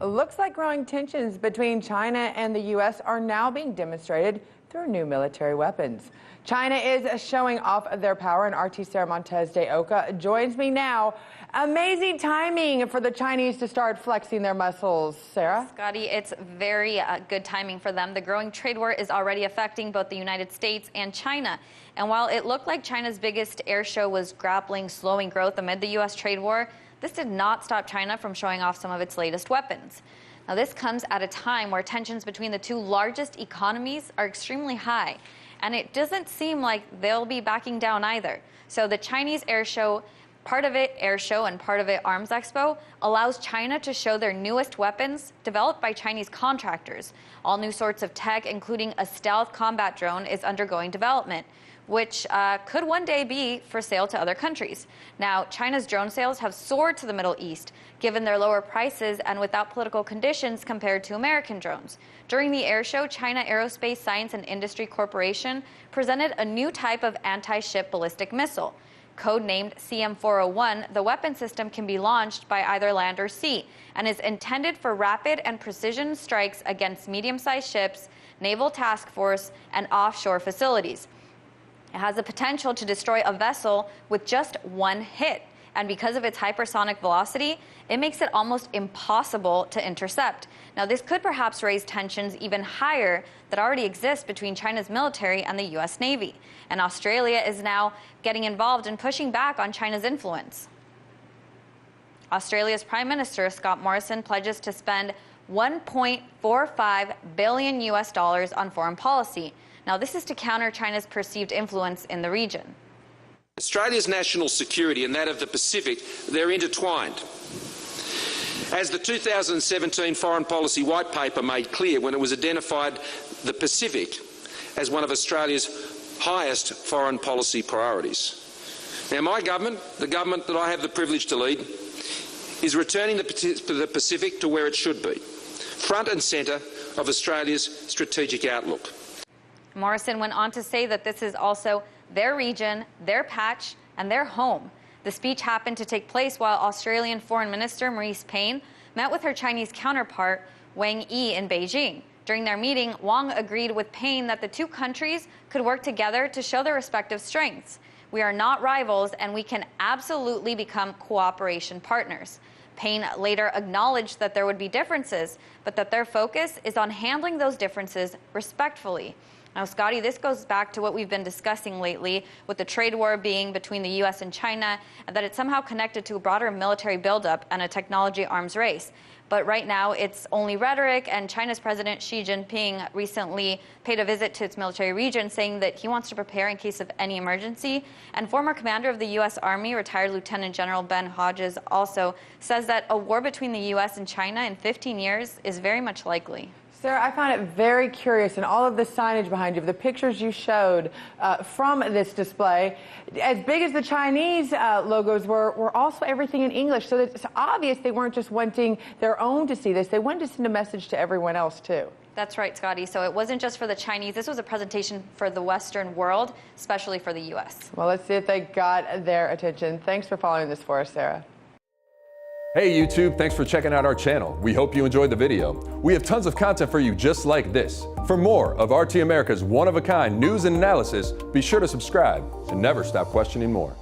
Looks like growing tensions between China and the U.S. are now being demonstrated through new military weapons. China is showing off their power, and RT Sara Montes de Oca joins me now. Amazing timing for the Chinese to start flexing their muscles. Sarah? Scotty, it's very good timing for them. The growing trade war is already affecting both the United States and China. And while it looked like China's biggest air show was grappling slowing growth amid the U.S. trade war, this did not stop China from showing off some of its latest weapons. Now, this comes at a time where tensions between the two largest economies are extremely high, and it doesn't seem like they'll be backing down either. So the Chinese air show, part of it air show and part of it arms expo, allows China to show their newest weapons developed by Chinese contractors. All new sorts of tech, including a stealth combat drone, is undergoing development, which could one day be for sale to other countries. Now, China's drone sales have soared to the Middle East, given their lower prices and without political conditions compared to American drones. During the air show, China Aerospace Science and Industry Corporation presented a new type of anti-ship ballistic missile. Codenamed CM-401, the weapon system can be launched by either land or sea and is intended for rapid and precision strikes against medium-sized ships, naval task force, and offshore facilities. It has the potential to destroy a vessel with just one hit. And because of its hypersonic velocity, it makes it almost impossible to intercept. Now, this could perhaps raise tensions even higher that already exist between China's military and the U.S. Navy. And Australia is now getting involved in pushing back on China's influence. Australia's Prime Minister, Scott Morrison, pledges to spend $1.45 billion on foreign policy. Now, this is to counter China's perceived influence in the region. Australia's national security and that of the Pacific, they're intertwined. As the 2017 Foreign Policy White Paper made clear when it was identified the Pacific as one of Australia's highest foreign policy priorities. Now, my government, the government that I have the privilege to lead, is returning the Pacific to where it should be, front and centre of Australia's strategic outlook. Morrison went on to say that this is also their region, their patch, and their home. The speech happened to take place while Australian Foreign Minister Marise Payne met with her Chinese counterpart Wang Yi in Beijing. During their meeting, Wang agreed with Payne that the two countries could work together to show their respective strengths. We are not rivals, and we can absolutely become cooperation partners. Payne later acknowledged that there would be differences, but that their focus is on handling those differences respectfully. Now, Scotty, this goes back to what we've been discussing lately with the trade war being between the U.S. and China, and that it's somehow connected to a broader military buildup and a technology arms race. But right now, it's only rhetoric, and China's President Xi Jinping recently paid a visit to its military region, saying that he wants to prepare in case of any emergency. And former commander of the U.S. Army, retired Lieutenant General Ben Hodges, also says that a war between the U.S. and China in 15 years is very much likely. Sarah, I find it very curious, and all of the signage behind you, the pictures you showed from this display, as big as the Chinese logos were also everything in English. So it's obvious they weren't just wanting their own to see this. They wanted to send a message to everyone else, too. That's right, Scotty. So it wasn't just for the Chinese. This was a presentation for the Western world, especially for the U.S. Well, let's see if they got their attention. Thanks for following this for us, Sarah. Hey YouTube, thanks for checking out our channel. We hope you enjoyed the video. We have tons of content for you just like this. For more of RT America's one-of-a-kind news and analysis, be sure to subscribe and never stop questioning more.